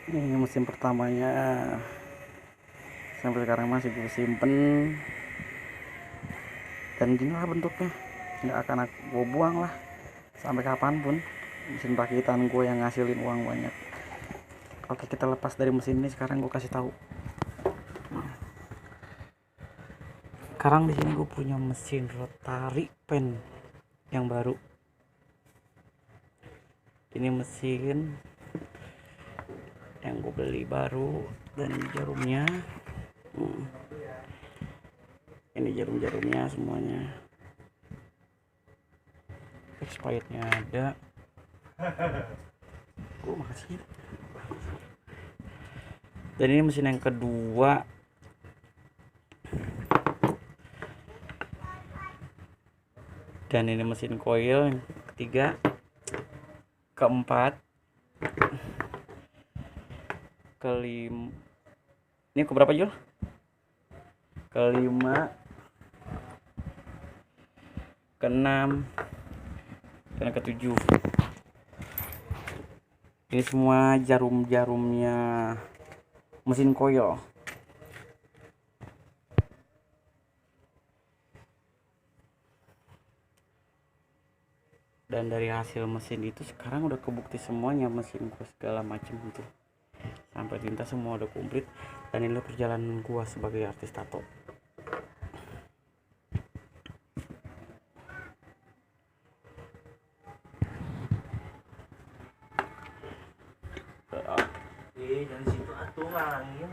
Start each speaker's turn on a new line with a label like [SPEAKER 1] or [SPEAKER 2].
[SPEAKER 1] Ini mesin pertamanya, sampai sekarang masih gue simpen, dan ginilah bentuknya, nggak akan gue buang lah sampai kapanpun. Mesin rakitan gue yang ngasilin uang banyak. Oke, kita lepas dari mesin ini. Sekarang gue kasih tahu. Sekarang di sini gue punya mesin rotary pen yang baru. Ini mesin yang gue beli baru, dan ini jarumnya. Ini jarum-jarumnya semuanya. Expirednya ada. Gue makasih. Dan ini mesin yang kedua. Dan ini mesin coil yang ketiga, keempat, kelima. Ini keberapa Jul? Kelima, keenam, dan ketujuh. Ini semua jarum-jarumnya mesin coil. Dan dari hasil mesin itu sekarang udah kebukti semuanya, mesin gua segala macam itu sampai tinta semua udah komplit. Dan ini perjalanan gua sebagai artis tato.
[SPEAKER 2] Dari situ atuh ngalangin